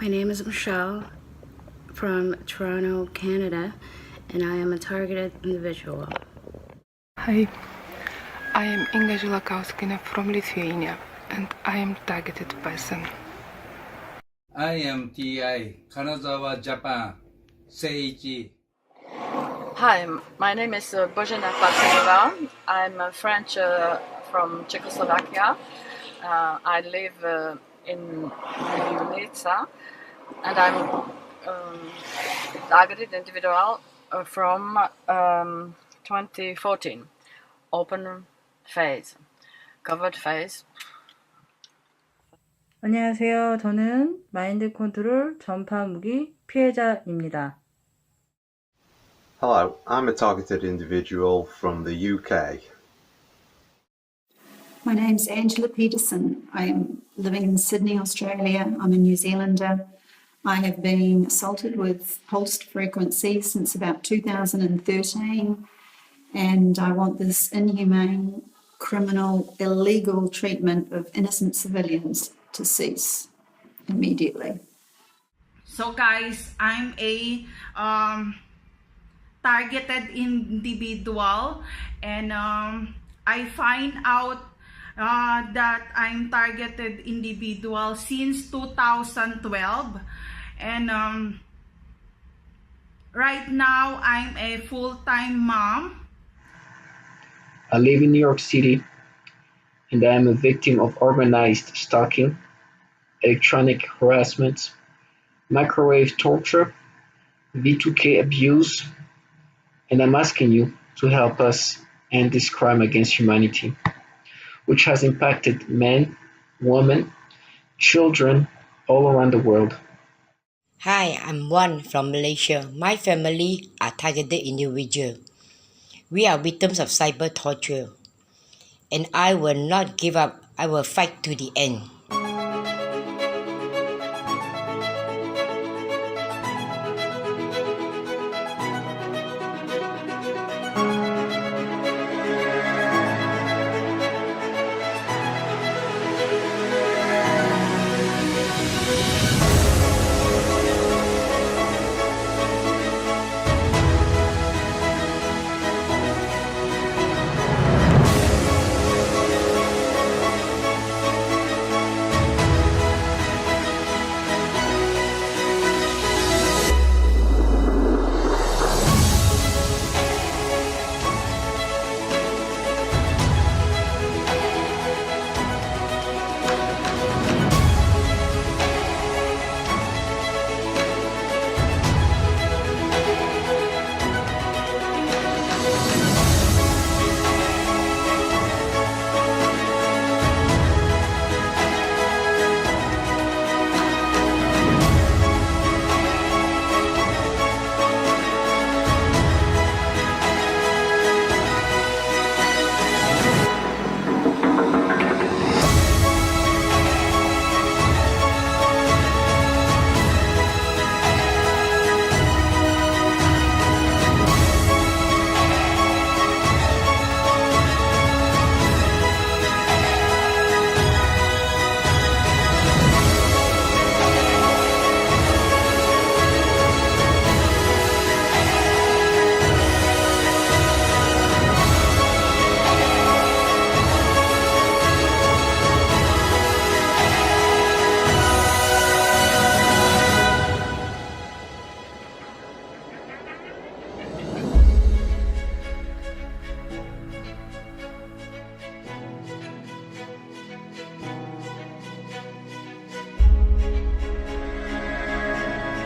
My name is Michelle from Toronto, Canada, and I am a targeted individual. Hi, I am Inga Zhulakauskina from Lithuania, and I am targeted person. I am TI, Kanazawa, Japan, Seiichi. Hi, my name is Božena Placenova. I'm French from Czechoslovakia. I live in Nica, and I'm targeted individual from 2014. Open phase, covered phase. 안녕하세요. 저는 마인드 컨트롤 전파 무기 피해자입니다. Hello, I'm a targeted individual from the UK. My name's Angela Peterson. I am living in Sydney, Australia. I'm a New Zealander. I have been assaulted with pulsed frequency since about 2013, and I want this inhumane, criminal, illegal treatment of innocent civilians to cease immediately. So guys, I'm a targeted individual, and I find out that I'm targeted individual since 2012, and right now I'm a full-time mom. I live in New York City, and I am a victim of organized stalking, electronic harassment, microwave torture, V2K abuse, and I'm asking you to help us end this crime against humanity, which has impacted men, women, children all around the world. Hi, I'm Wan from Malaysia. My family are targeted individuals. We are victims of cyber torture, and I will not give up. I will fight to the end.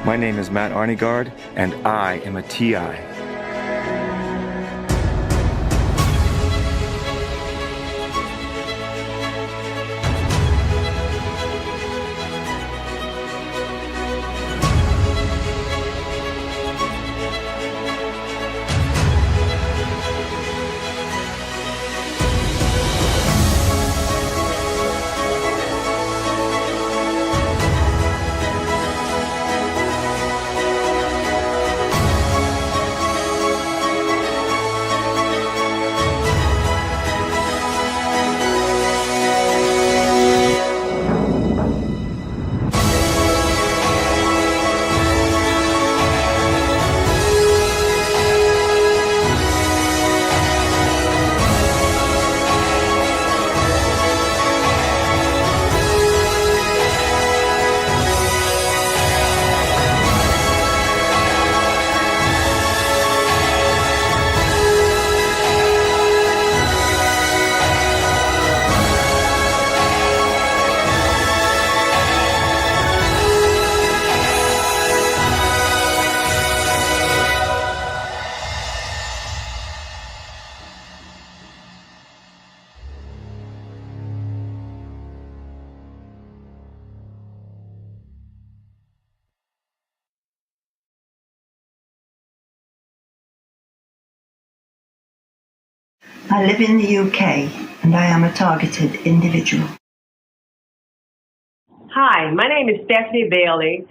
My name is Matt Arnegard, and I am a TI. I live in the UK and I am a targeted individual. Hi, my name is Stephanie Bailey,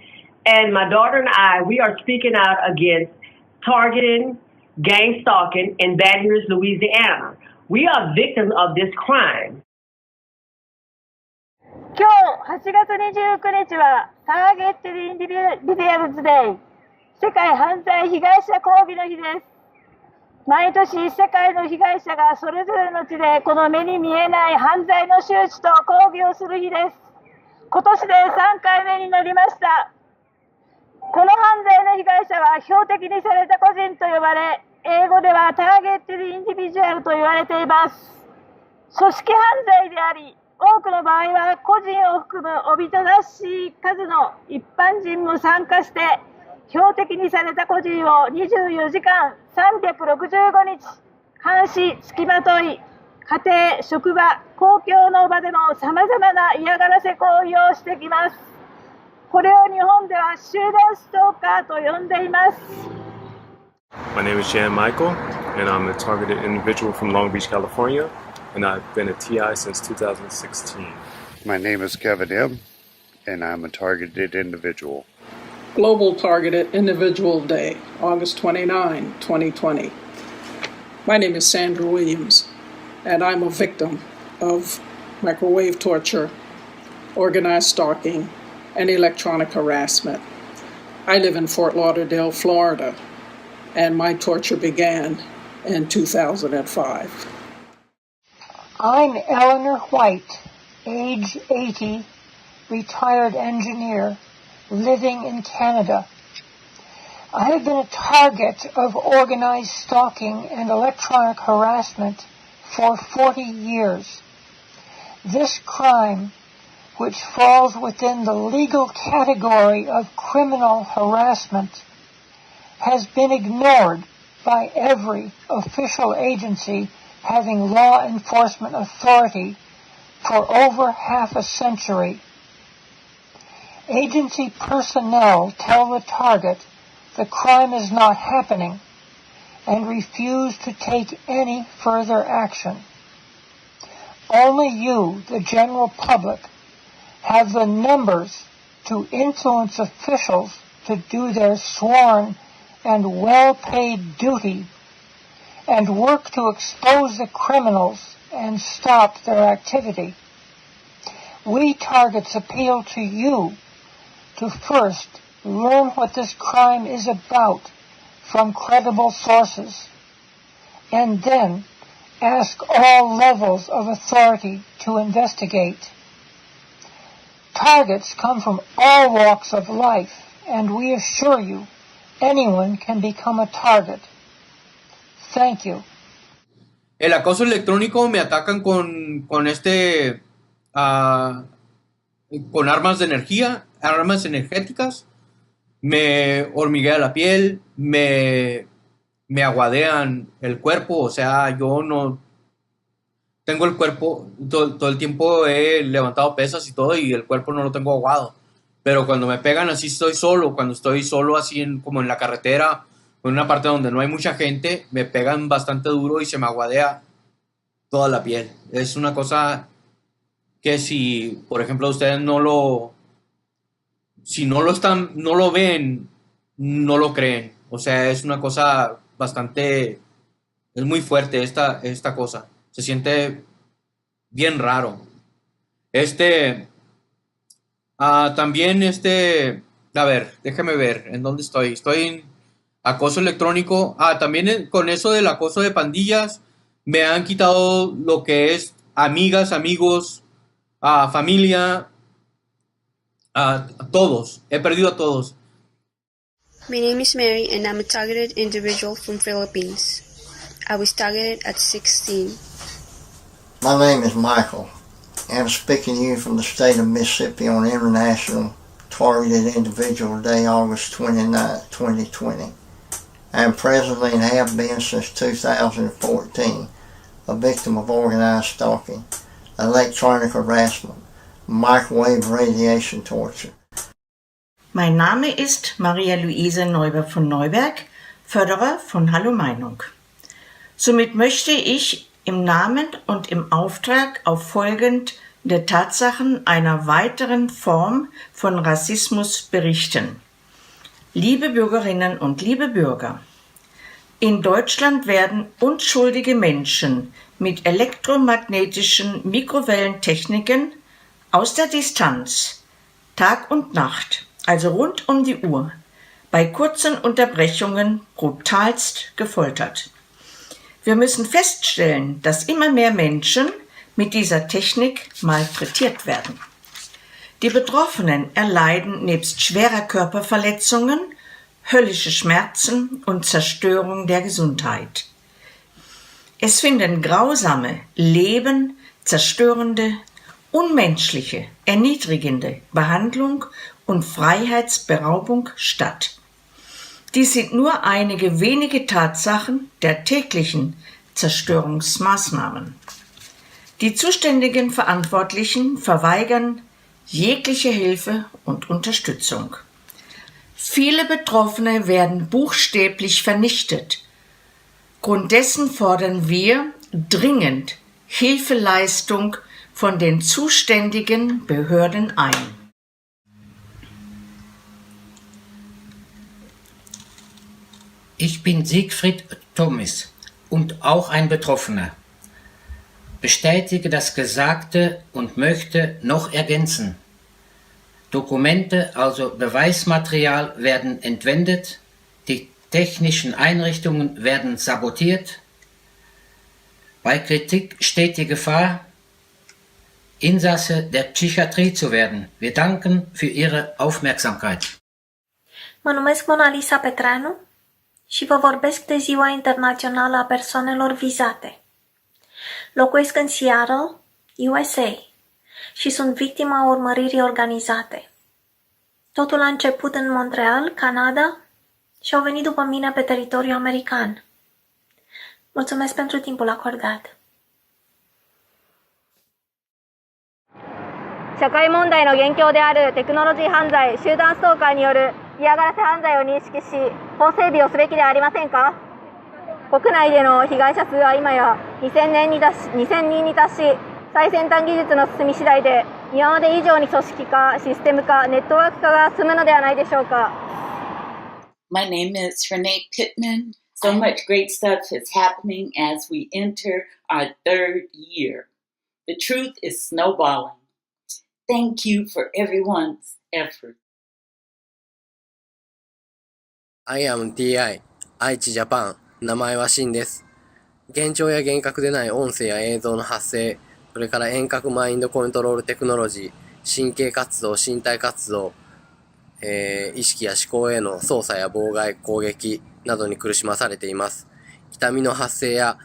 and my daughter and I, we are speaking out against targeting, gang stalking in Baton Rouge, Louisiana. We are victims of this crime. 今日8月29日はターゲットインディビディアルズデー、世界犯罪被害者抗議の日です。毎年世界の被害者がそれぞれの地でこの目に見えない犯罪の周知と抗議をする日です。今年で3回目になりました。この犯罪の被害者は標的にされた個人と呼ばれ、英語ではターゲットインディビジュアルと言われています。組織犯罪であり、多くの場合は個人を含むおびただしい数の一般人も参加して標的にされた個人を24時間365日監視、付きまとい、家庭、職場、公共の場でのさまざまな嫌がらせ行為をしてきます。これを日本では集団ストーカーと呼んでいます。My name is Jan Michael, and I'm a targeted individual from Long Beach, California. And I've been a TI since 2016. My name is Kevin M., and I'm a targeted individual. Global Targeted Individual Day, August 29, 2020. My name is Sandra Williams, and I'm a victim of microwave torture, organized stalking, and electronic harassment. I live in Fort Lauderdale, Florida, and my torture began in 2005. I'm Eleanor White, age 80, retired engineer, living in Canada. I have been a target of organized stalking and electronic harassment for 40 years. This crime, which falls within the legal category of criminal harassment, has been ignored by every official agency having law enforcement authority for over half a century. Agency personnel tell the target the crime is not happening and refuse to take any further action. Only you, the general public, have the numbers to influence officials to do their sworn and well-paid duty and work to expose the criminals and stop their activity. We targets appeal to you to first learn what this crime is about from credible sources, and then ask all levels of authority to investigate. Targets come from all walks of life, and we assure you, anyone can become a target. Thank you. El acoso electrónico me atacan con armas de energía, armas energéticas, me hormiguea la piel, me aguadean el cuerpo, o sea, yo no tengo el cuerpo, todo el tiempo he levantado pesas y todo y el cuerpo no lo tengo aguado, pero cuando me pegan así estoy solo, cuando estoy solo así como en la carretera, en una parte donde no hay mucha gente, me pegan bastante duro y se me aguadea toda la piel. Es una cosa que si, por ejemplo, ustedes no lo ven, no lo creen. O sea, es una cosa bastante, es muy fuerte esta cosa. Se siente bien raro. También a ver, déjame ver, ¿en dónde estoy? Estoy en acoso electrónico. También con eso del acoso de pandillas me han quitado lo que es amigas, amigos, familia, a todos. He perdido a todos. My name is Mary and I'm a targeted individual from Philippines. I was targeted at 16. My name is Michael. I'm speaking to you from the state of Mississippi on International Targeted Individual Day, August 29, 2020. I am presently and have been since 2014 a victim of organized stalking, electronic harassment, microwave radiation torture. Mein Name ist Maria-Luise Neuber von Neuberg, Förderer von Hallo Meinung. Somit möchte ich im Namen und im Auftrag auf folgende Tatsachen einer weiteren Form von Rassismus berichten. Liebe Bürgerinnen und liebe Bürger, in Deutschland werden unschuldige Menschen mit elektromagnetischen Mikrowellentechniken aus der Distanz, Tag und Nacht, also rund um die Uhr, bei kurzen Unterbrechungen brutalst gefoltert. Wir müssen feststellen, dass immer mehr Menschen mit dieser Technik malträtiert werden. Die Betroffenen erleiden nebst schwerer Körperverletzungen höllische Schmerzen und Zerstörung der Gesundheit. Es finden grausame, zerstörende, unmenschliche, erniedrigende Behandlung und Freiheitsberaubung statt. Dies sind nur einige wenige Tatsachen der täglichen Zerstörungsmaßnahmen. Die zuständigen Verantwortlichen verweigern jegliche Hilfe und Unterstützung. Viele Betroffene werden buchstäblich vernichtet. Grund dessen fordern wir dringend Hilfeleistung von den zuständigen Behörden ein. Ich bin Siegfried Thomis und auch ein Betroffener. Bestätige das Gesagte und möchte noch ergänzen. Dokumente, also Beweismaterial, werden entwendet, die technischen Einrichtungen werden sabotiert. Bei Kritik steht die Gefahr, Insasse der Psychiatrie zu werden. Wir danken für Ihre Aufmerksamkeit. Mă numesc Mona Lisa Petreanu și vă vorbesc de Ziua Internațională a Persoanelor Vizate. Locuiesc în Seattle, USA, și sunt victima urmăririi organizate. Totul a început în Montreal, Canada, și au venit după mine pe teritoriul american. Mulțumesc pentru timpul acordat. 社会問題の元凶であるテクノロジー犯罪、集団ストーカーによる嫌がらせ犯罪を認識し、法整備をすべきではありませんか？国内での被害者数は今や2000人に達し、最先端技術の進み次第で今まで以上に組織化、システム化、ネットワーク化が進むのではないでしょうか。My name is Renee Pittman. So much great stuff is happening as we enter our third year. The truth is snowballing. Thank you for everyone's effort. I am TI 愛知ジャパン。名前はシンです。幻聴や幻覚でない音声や映像の発生、それから遠隔マインドコントロールテクノロジー、神経活動、身体活動、意識や思考への操作や妨害、攻撃などに苦しまされています。痛みの発生や、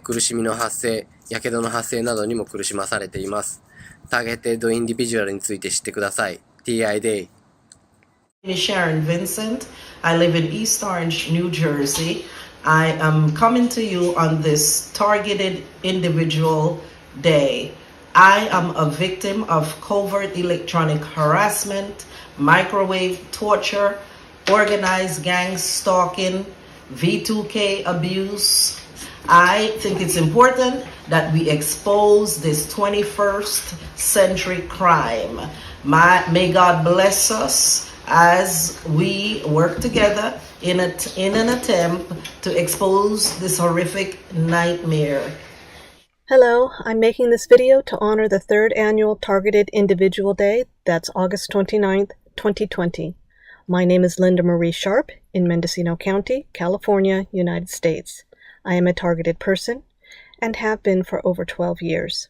苦しみの発生、やけどの発生などにも苦しまされています。ターゲッテッドインディビジュアルについて知ってください。TI Day。My name is Sharon Vincent. I live in East Orange, New Jersey. I am coming to you on this targeted individual day. I am a victim of covert electronic harassment, microwave torture, organized gang stalking, V2K abuse. I think it's important that we expose this 21st century crime. May God bless us as we work together in an attempt to expose this horrific nightmare. Hello, I'm making this video to honor the 3rd annual Targeted Individual Day. That's August 29th, 2020. My name is Linda Marie Sharp in Mendocino County, California, United States. I am a targeted person and have been for over 12 years.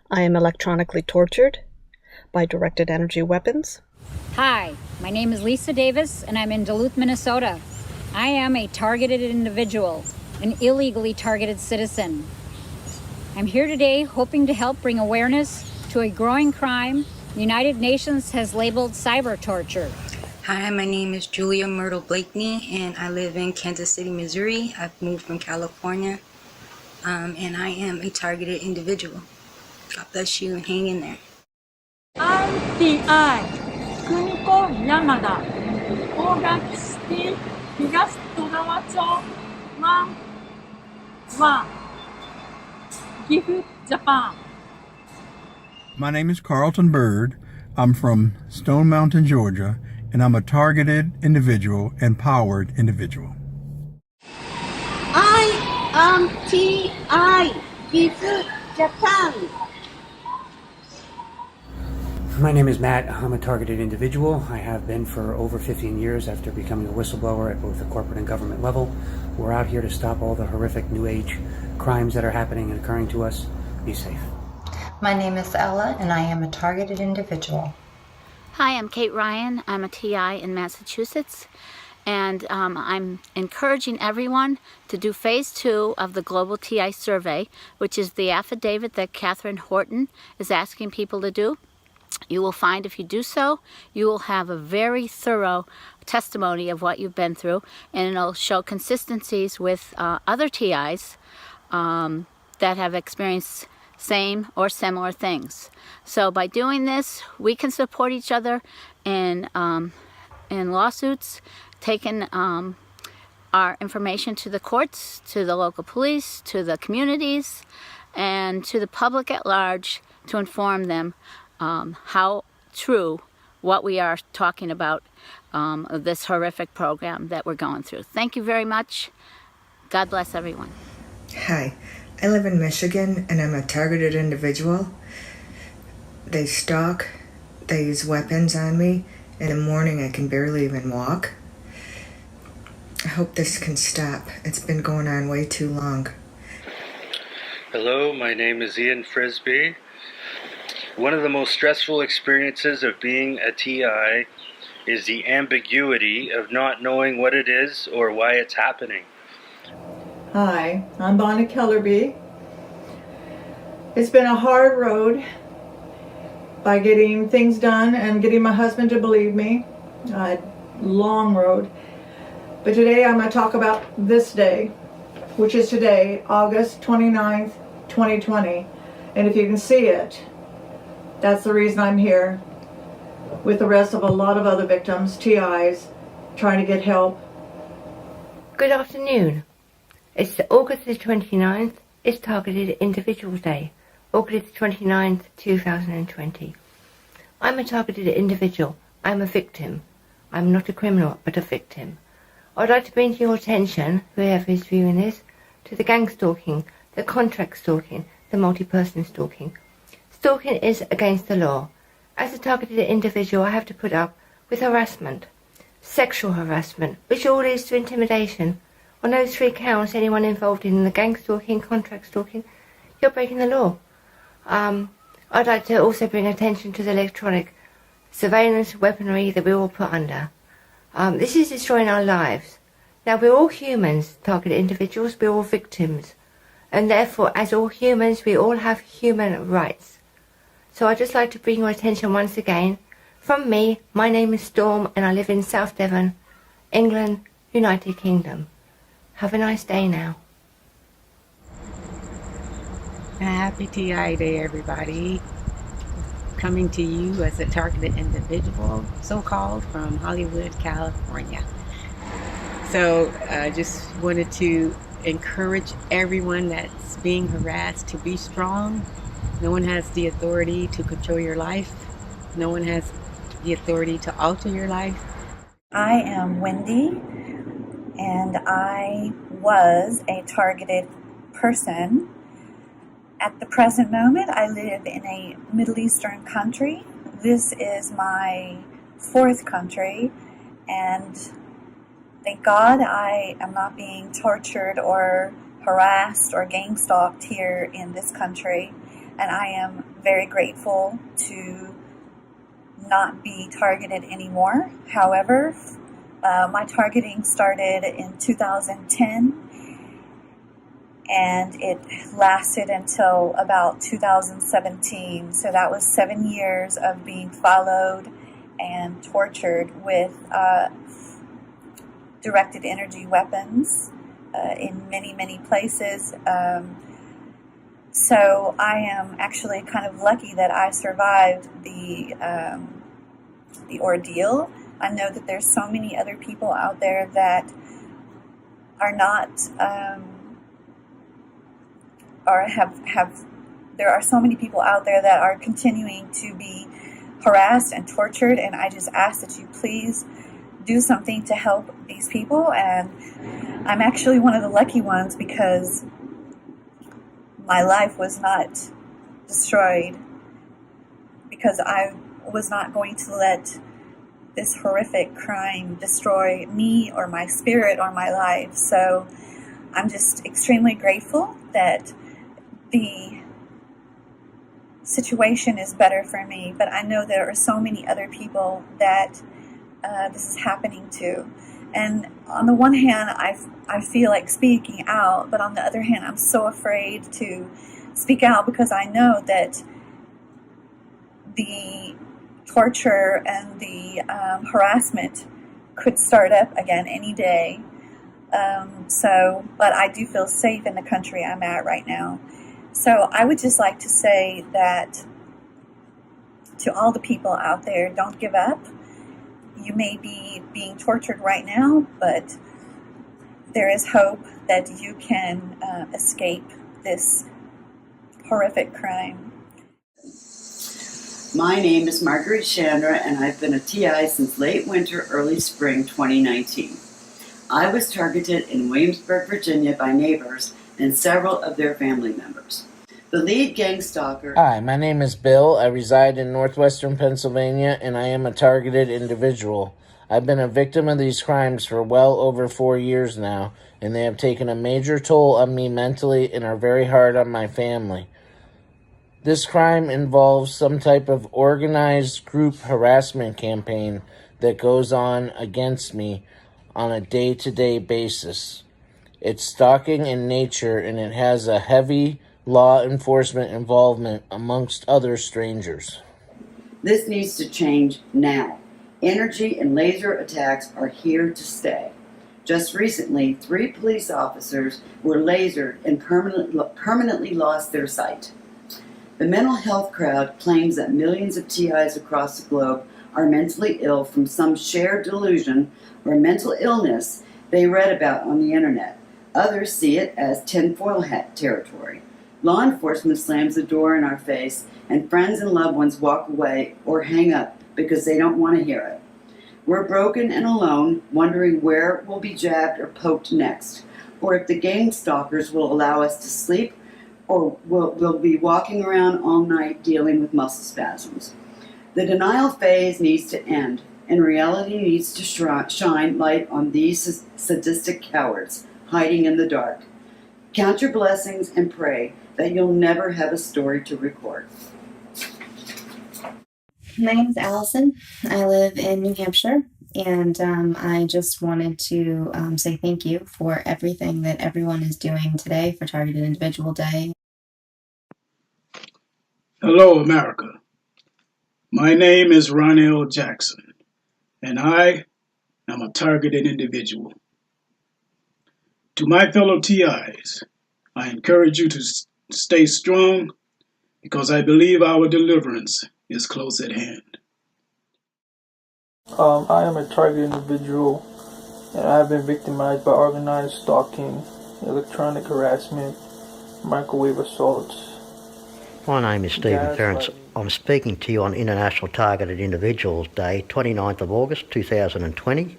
I am electronically tortured by directed energy weapons. Hi, my name is Lisa Davis and I'm in Duluth, Minnesota. I am a targeted individual, an illegally targeted citizen. I'm here today hoping to help bring awareness to a growing crime the United Nations has labeled cyber torture. Hi, my name is Julia Myrtle Blakeney and I live in Kansas City, Missouri. I've moved from California and I am a targeted individual. God bless you and hang in there. I'm TI 久美子山田大垣市東戸川町111 Gifu, Japan. My name is Carlton Bird. I'm from Stone Mountain, Georgia, and I'm a targeted individual, empowered individual. I am T.I. Gifu, Japan. My name is Matt. I'm a targeted individual. I have been for over 15 years after becoming a whistleblower at both the corporate and government level. We're out here to stop all the horrific new age crimes that are happening and occurring to us. Be safe. My name is Ella, and I am a targeted individual. Hi, I'm Kate Ryan. I'm a TI in Massachusetts, and I'm encouraging everyone to do phase 2 of the Global TI Survey, which is the affidavit that Catherine Horton is asking people to do. You will find if you do so, you will have a very thorough testimony of what you've been through, and it'll show consistencies with other TIs that have experienced same or similar things. So by doing this, we can support each other in lawsuits, taking our information to the courts, to the local police, to the communities, and to the public at large to inform them how true what we are talking about of this horrific program that we're going through. Thank you very much. God bless everyone. Hi, I live in Michigan and I'm a targeted individual. They stalk, they use weapons on me. In the morning I can barely even walk. I hope this can stop. It's been going on way too long. Hello, my name is Ian Frisbee. One of the most stressful experiences of being a TI is the ambiguity of not knowing what it is or why it's happening. Hi, I'm Bonnie Kellerby. It's been a hard road by getting things done and getting my husband to believe me. A long road. But today I'm going to talk about this day, which is today, August 29th, 2020. And if you can see it, that's the reason I'm here with the rest of a lot of other victims, TIs, trying to get help. Good afternoon. It's August the 29th. It's Targeted Individual Day. August 29th, 2020. I'm a targeted individual. I'm a victim. I'm not a criminal, but a victim. I'd like to bring to your attention, whoever is viewing this, to the gang stalking, the contract stalking, the multi-person stalking. Stalking is against the law. As a targeted individual, I have to put up with harassment, sexual harassment, which all leads to intimidation. On those 3 counts, anyone involved in the gang stalking, contract stalking, you're breaking the law. I'd like to also bring attention to the electronic surveillance weaponry that we all put under. This is destroying our lives. Now, we're all humans, targeted individuals, we're all victims. And therefore, as all humans, we all have human rights. So I'd just like to bring your attention once again. From me, my name is Storm and I live in South Devon, England, United Kingdom. Have a nice day now. Happy TI Day, everybody. Coming to you as a targeted individual, so-called, from Hollywood, California. So I just wanted to encourage everyone that's being harassed to be strong. No one has the authority to control your life. No one has the authority to alter your life. I am Wendy, and I was a targeted person. At the present moment, I live in a Middle Eastern country. This is my 4th country, and thank God I am not being tortured or harassed or gang stalked here in this country, and I am very grateful to not be targeted anymore. However, my targeting started in 2010, and it lasted until about 2017. So that was 7 years of being followed and tortured with directed energy weapons in many, many places. So I am actually kind of lucky that I survived the ordeal. I know that there's so many other people out there that are not there are so many people out there that are continuing to be harassed and tortured, and I just ask that you please do something to help these people. And I'm actually one of the lucky ones because my life was not destroyed, because I was not going to let this horrific crime destroy me or my spirit or my life. So I'm just extremely grateful that the situation is better for me, but I know there are so many other people that this is happening to. And on the one hand, I feel like speaking out, but on the other hand, I'm so afraid to speak out because I know that the torture and the harassment could start up again any day. But I do feel safe in the country I'm at right now. So I would just like to say that to all the people out there, don't give up. You may be being tortured right now, but there is hope that you can escape this horrific crime. My name is Marguerite Chandra, and I've been a TI since late winter, early spring 2019. I was targeted in Williamsburg, Virginia by neighbors and several of their family members. The lead gang stalker... Hi, my name is Bill. I reside in northwestern Pennsylvania, and I am a targeted individual. I've been a victim of these crimes for well over 4 years now, and they have taken a major toll on me mentally and are very hard on my family. This crime involves some type of organized group harassment campaign that goes on against me on a day-to-day basis. It's stalking in nature, and it has a heavy law enforcement involvement amongst other strangers. This needs to change now. Energy and laser attacks are here to stay. Just recently, 3 police officers were lasered and permanently lost their sight. The mental health crowd claims that millions of TIs across the globe are mentally ill from some shared delusion or mental illness they read about on the internet. Others see it as tinfoil hat territory. Law enforcement slams the door in our face, and friends and loved ones walk away or hang up because they don't want to hear it. We're broken and alone, wondering where we'll be jabbed or poked next, or if the gang stalkers will allow us to sleep, or we'll be walking around all night dealing with muscle spasms. The denial phase needs to end, and reality needs to shine light on these sadistic cowards hiding in the dark. Count your blessings and pray that you'll never have a story to record. My name is Allison. I live in New Hampshire, and I just wanted to say thank you for everything that everyone is doing today for Targeted Individual Day. Hello, America. My name is Ronell Jackson, and I am a targeted individual. To my fellow TIs, I encourage you to stay strong because I believe our deliverance is close at hand. I am a targeted individual, and I have been victimized by organized stalking, electronic harassment, microwave assaults. My name is Stephen Ferrance. I'm speaking to you on International Targeted Individuals Day, 29th of August 2020.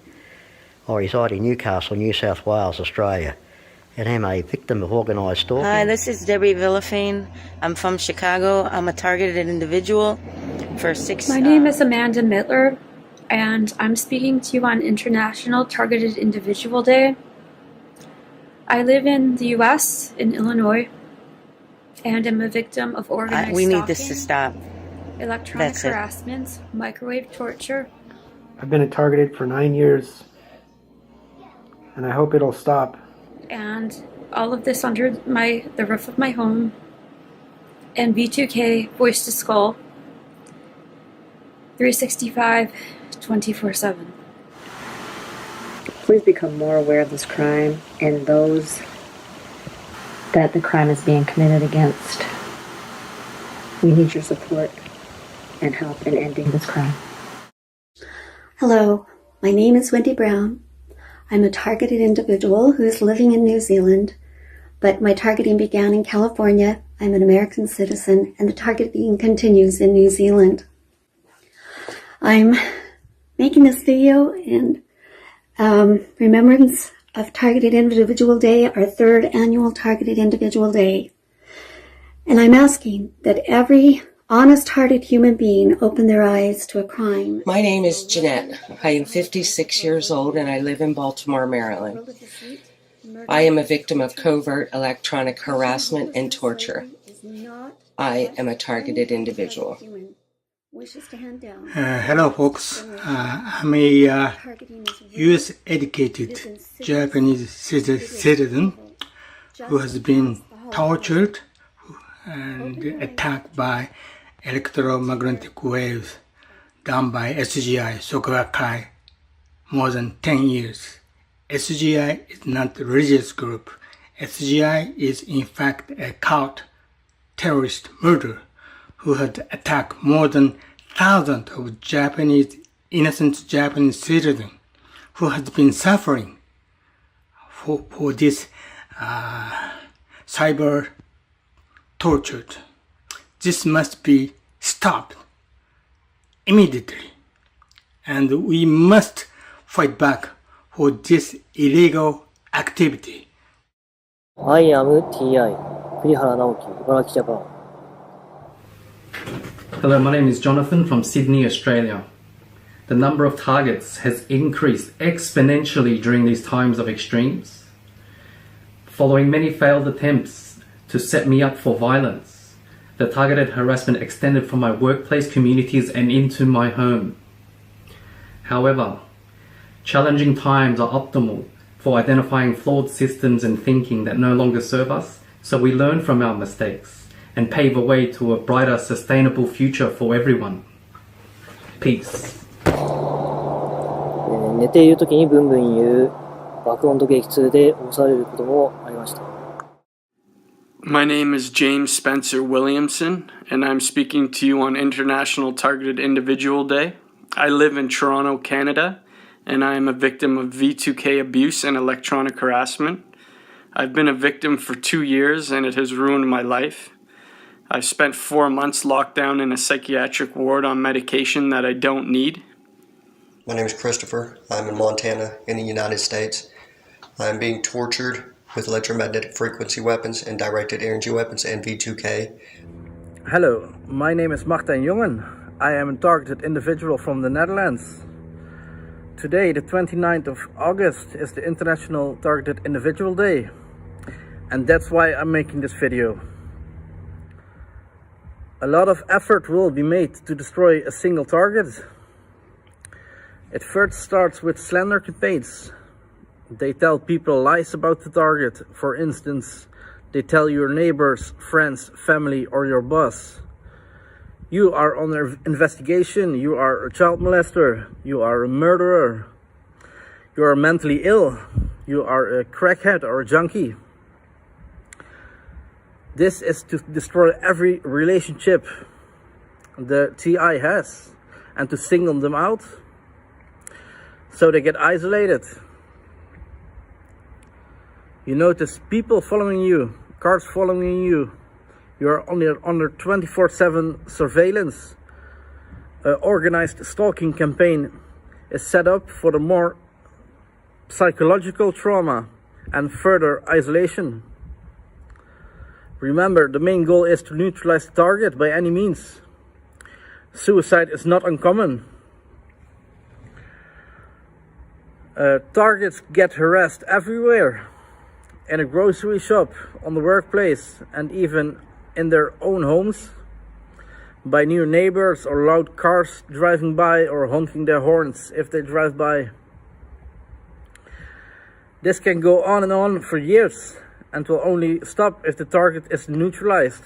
I reside in Newcastle, New South Wales, Australia, and am a victim of organised stalking. Hi, this is Debbie Villafane. I'm from Chicago. I'm a targeted individual for 6 My name is Amanda Mittler, and I'm speaking to you on International Targeted Individual Day. I live in the U.S., in Illinois, and am a victim of organized we stalking, need this to stop. electronic That's it. harassment, microwave torture. I've been targeted for 9 years, and I hope it'll stop. And all of this under the roof of my home, and V2K, Voice to Skull, 365, 24/7. Please become more aware of this crime and those that the crime is being committed against. We need your support and help in ending this crime. Hello, my name is Wendy Brown. I'm a targeted individual who is living in New Zealand. but my targeting began in California. I'm an American citizen, and the targeting continues in New Zealand. I'm making this video in remembrance of Targeted Individual Day, our 3rd annual Targeted Individual Day. And I'm asking that every honest-hearted human being open their eyes to a crime. My name is Jeanette. I am 56 years old and I live in Baltimore, Maryland. I am a victim of covert electronic harassment and torture. I am a targeted individual. Hello folks, I'm a US-educated Japanese citizen who has been tortured and attacked by electromagnetic waves done by SGI Sokoakai more than 10 years. SGI is not a religious group. SGI is in fact a cult terrorist murderer who had attacked more than thousands of innocent Japanese citizens who has been suffering for this cyber torture. This must be stopped immediately, and we must fight back for this illegal activity. I am TI, Kurihara Naoki, Ibaraki, Japan. Hello, my name is Jonathan from Sydney, Australia. The number of targets has increased exponentially during these times of extremes. Following many failed attempts to set me up for violence, the targeted harassment extended from my workplace communities and into my home. However, challenging times are optimal for identifying flawed systems and thinking that no longer serve us, so we learn from our mistakes and pave a way to a brighter, sustainable future for everyone. Peace. 寝ている時にブンブン言う爆音と激痛で襲われることもありました。 My name is James Spencer Williamson, and I'm speaking to you on International Targeted Individual Day. I live in Toronto, Canada, and I am a victim of V2K abuse and electronic harassment. I've been a victim for 2 years, and it has ruined my life. I've spent 4 months locked down in a psychiatric ward on medication that I don't need. My name is Christopher. I'm in Montana in the United States. I'm being tortured with electromagnetic frequency weapons and directed energy weapons and V2K. Hello, my name is Martijn Jongen. I am a targeted individual from the Netherlands. Today, the 29th of August, is the International Targeted Individual Day. And that's why I'm making this video. A lot of effort will be made to destroy a single target. It first starts with slander campaigns. They tell people lies about the target. For instance, they tell your neighbors, friends, family, or your boss, you are under investigation, you are a child molester, you are a murderer, you are mentally ill, you are a crackhead or a junkie. This is to destroy every relationship the TI has and to single them out so they get isolated. You notice people following you, cars following you. You are under 24/7 surveillance. An organized stalking campaign is set up for the more psychological trauma and further isolation. Remember, the main goal is to neutralize the target by any means. Suicide is not uncommon. Targets get harassed everywhere. In a grocery shop, on the workplace, and even in their own homes. By new neighbors or loud cars driving by or honking their horns if they drive by. This can go on and on for years and will only stop if the target is neutralized.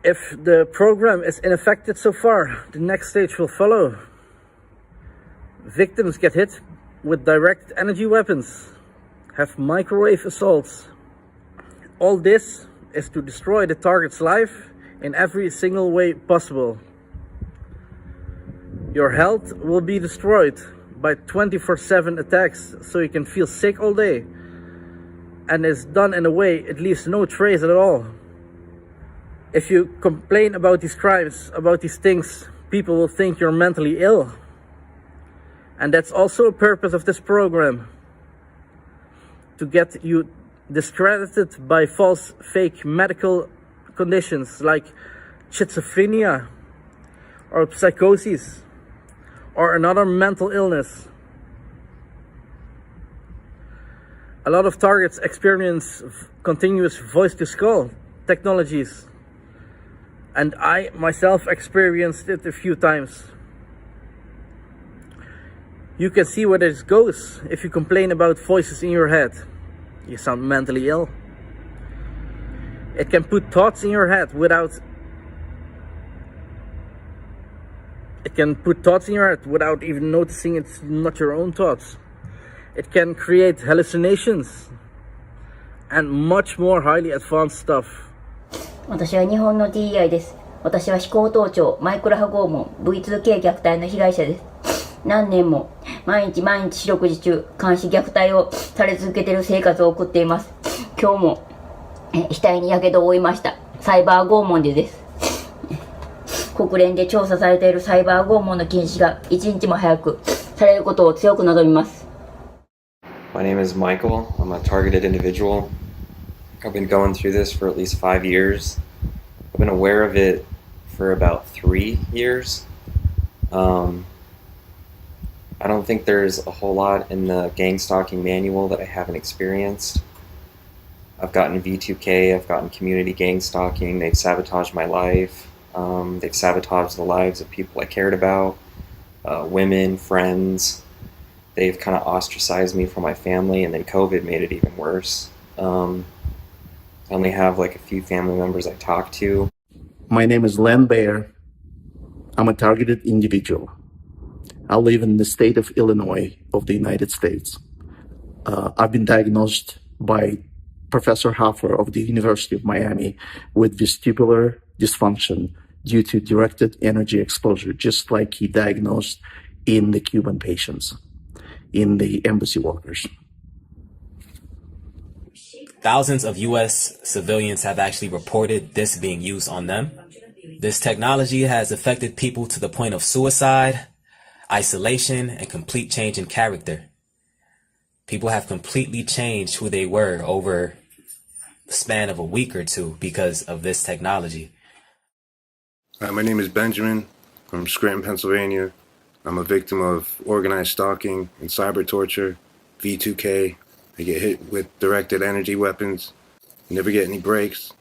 If the program is ineffective so far, the next stage will follow. Victims get hit with direct energy weapons, have microwave assaults. All this is to destroy the target's life in every single way possible. Your health will be destroyed by 24/7 attacks so you can feel sick all day. And it's done in a way it leaves no trace at all. If you complain about these crimes, about these things, people will think you're mentally ill. And that's also a purpose of this program. To get you discredited by false, fake medical conditions like schizophrenia or psychosis or another mental illness. A lot of targets experience continuous voice-to-skull technologies, and I myself experienced it a few times. You can see where this goes if you complain about voices in your head. You sound mentally ill. It can put thoughts in your head without even noticing it's not your own thoughts. It can create hallucinations and much more highly advanced stuff. 私は日本の DEI です。私は非行盗聴、マイクロ波拷問、V2K 虐待の被害者です。何年も毎日四六時中監視虐待をされ続けている生活を送っています。今日も額に火傷を負いました。サイバー拷問でです。国連で調査されているサイバー拷問の禁止が一日も早くされることを強く望みます。My name is Michael. I'm a targeted individual. I've been going through this for at least 5 years. I've been aware of it for about 3 years. I don't think there's a whole lot in the gang stalking manual that I haven't experienced. I've gotten V2K, I've gotten community gang stalking, they've sabotaged my life, they've sabotaged the lives of people I cared about, women, friends. They've kind of ostracized me from my family, and then COVID made it even worse. I only have like a few family members I talk to. My name is Len Baer. I'm a targeted individual. I live in the state of Illinois of the United States. I've been diagnosed by Professor Hoffer of the University of Miami with vestibular dysfunction due to directed energy exposure, just like he diagnosed in the Cuban patients, in the embassy workers. Thousands of U.S. civilians have actually reported this being used on them. This technology has affected people to the point of suicide, isolation, and complete change in character. People have completely changed who they were over the span of a week or two because of this technology. My name is Benjamin from Scranton, Pennsylvania. I'm a victim of organized stalking and cyber torture, V2K. I get hit with directed energy weapons, never get any breaks.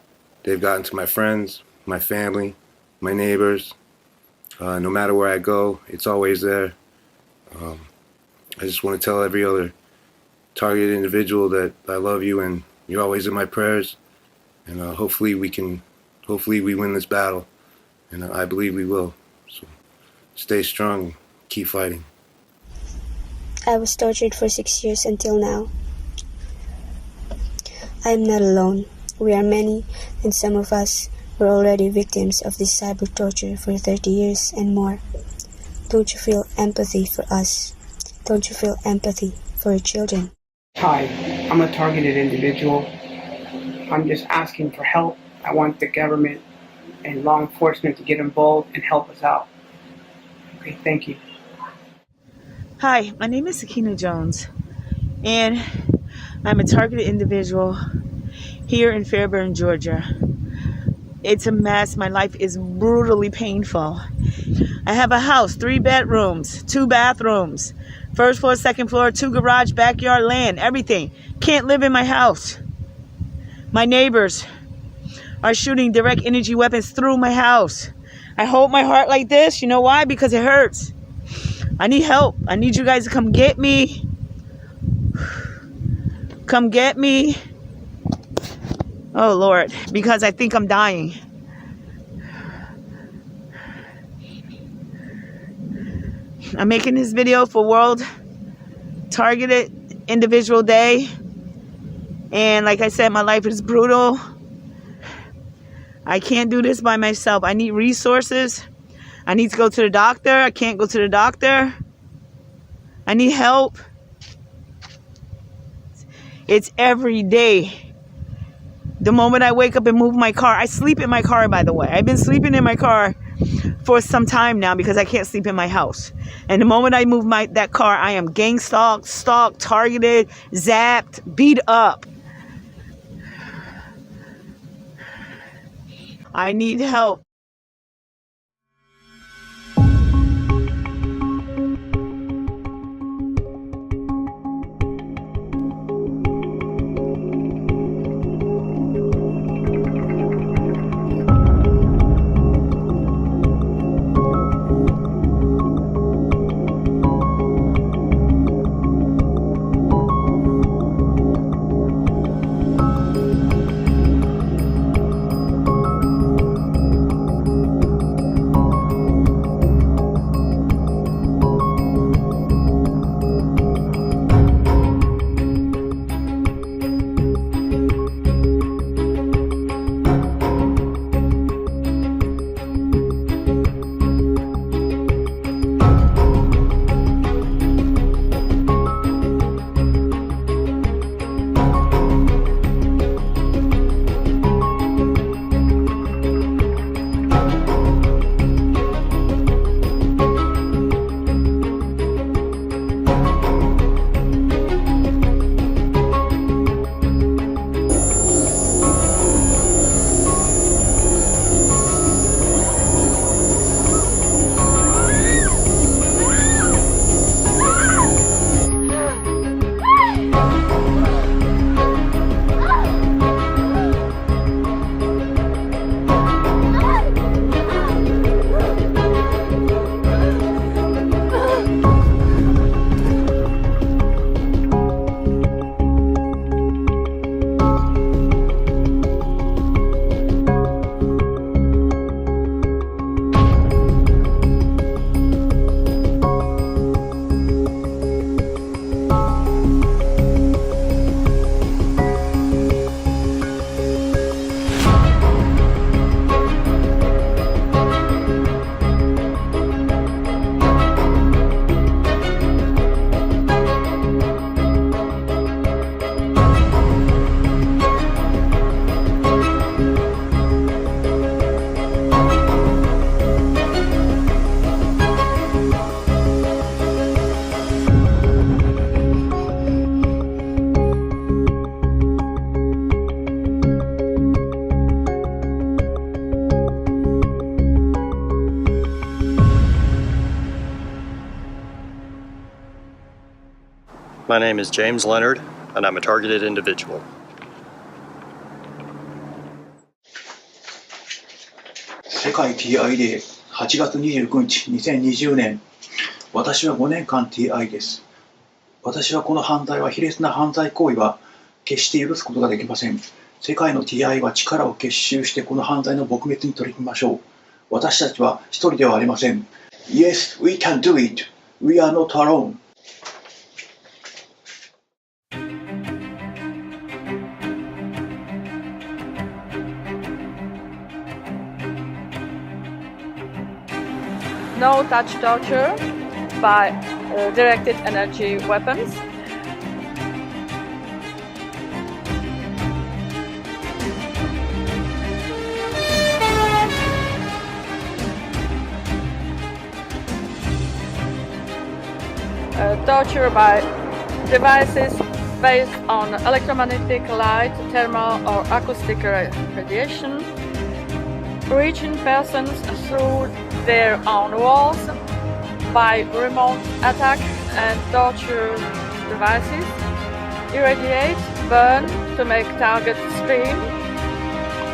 They've gotten to my friends, my family, my neighbors. No matter where I go, it's always there. I just want to tell every other targeted individual that I love you and you're always in my prayers. And hopefully we win this battle. And I believe we will. So stay strong, keep fighting. I was tortured for 6 years until now. I am not alone. We are many, and some of us were already victims of this cyber torture for 30 years and more. Don't you feel empathy for us? Don't you feel empathy for your children? Hi, I'm a targeted individual. I'm just asking for help. I want the government and law enforcement to get involved and help us out. Okay, thank you. Hi, my name is Sakina Jones, and I'm a targeted individual here in Fairburn, Georgia. It's a mess. My life is brutally painful. I have a house, 3 bedrooms, 2 bathrooms, first floor, second floor, 2 garage, backyard, land, everything. Can't live in my house. My neighbors are shooting direct energy weapons through my house. I hold my heart like this. You know why? Because it hurts. I need help. I need you guys to come get me. Come get me. Oh, Lord, because I think I'm dying. I'm making this video for World Targeted Individual Day. And like I said, my life is brutal. I can't do this by myself. I need resources. I need to go to the doctor. I can't go to the doctor. I need help. It's every day. The moment I wake up and move my car, I sleep in my car, by the way. I've been sleeping in my car for some time now because I can't sleep in my house. And the moment I move that car, I am gang stalked, targeted, zapped, beat up. I need help. My name is James Leonard, and I'm a targeted individual. 世界 TI デー8月29日2020年。私は5年間 TI です。私はこの犯罪は卑劣な犯罪行為は決して許すことができません。世界の TI は力を結集してこの犯罪の撲滅に取り組みましょう。私たちは一人ではありません。Yes, we can do it. We are not alone. No touch torture by directed energy weapons. Torture by devices based on electromagnetic light, thermal or acoustic radiation, reaching persons through their own walls by remote attack and torture devices, irradiate, burn to make target scream.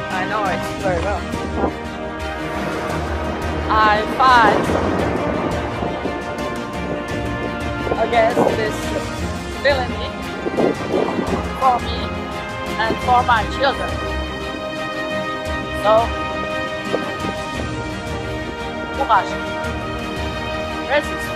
I know it very well. I fight against this villainy for me and for my children. So, courage. Resist.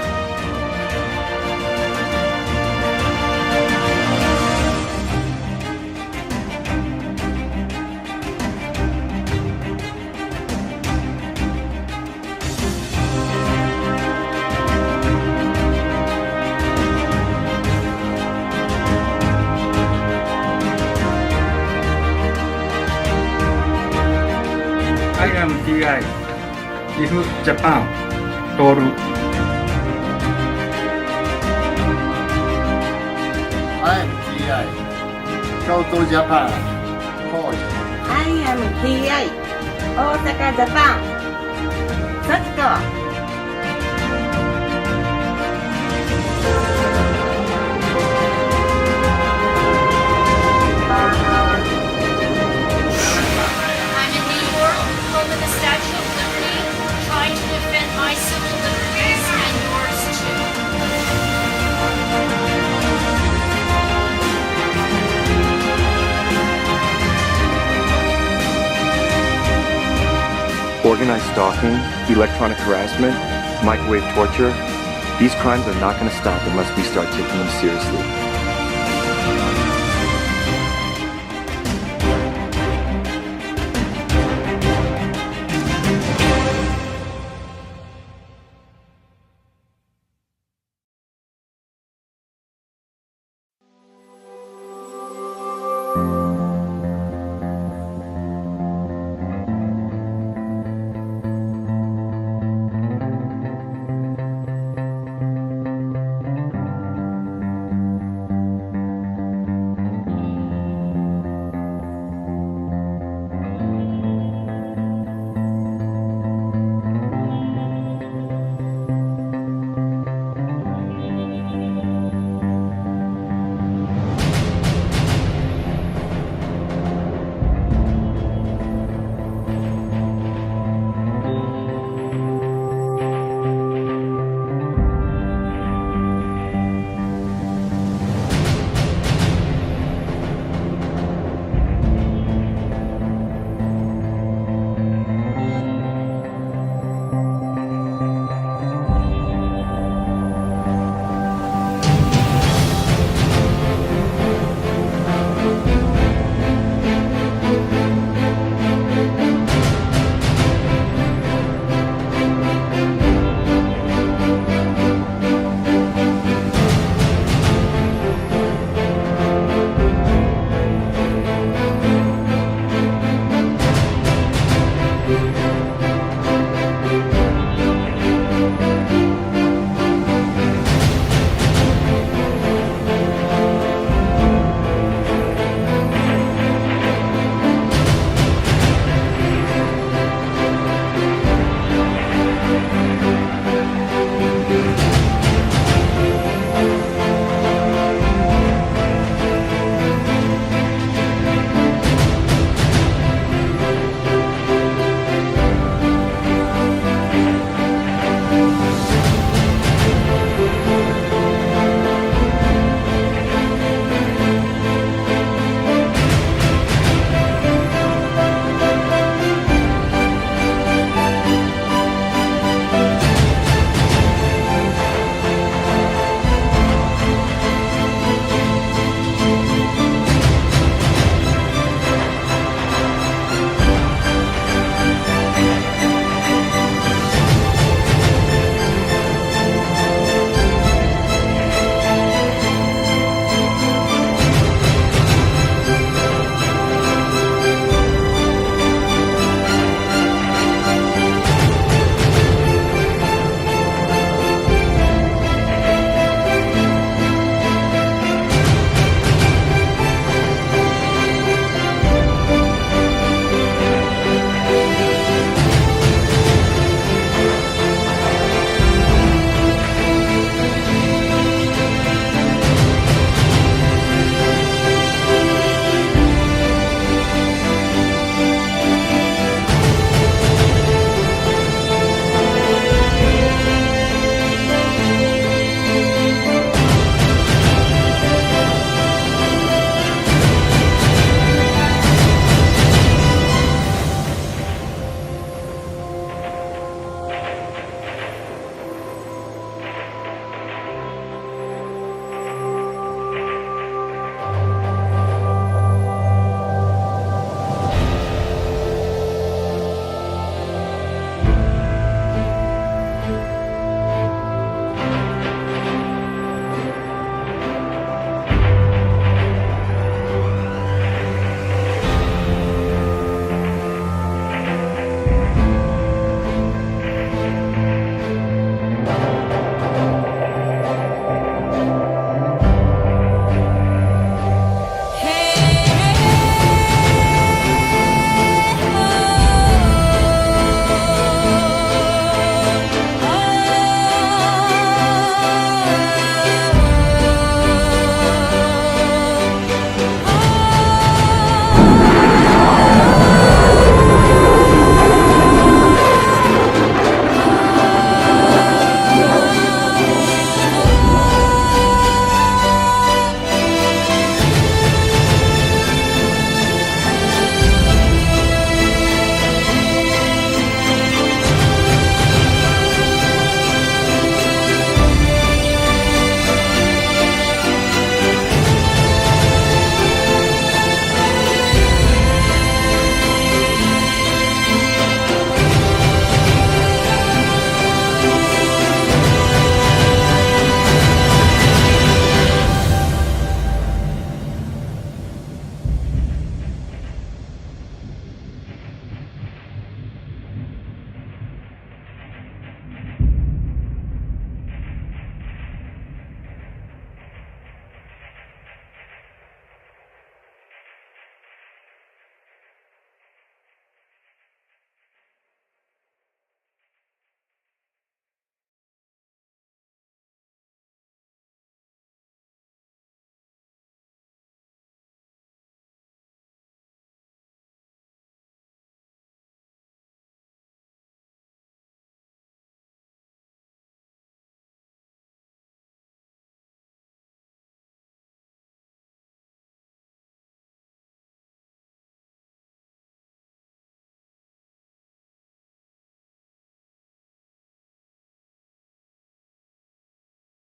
TI Live Japan トール I am TI Kyoto Japan Koji I am TI Osaka Japan Satsuko I'm in New York, home of the Statue of Liberty, trying to defend my civil liberties and yours too. Organized stalking, electronic harassment, microwave torture, these crimes are not going to stop unless we start taking them seriously.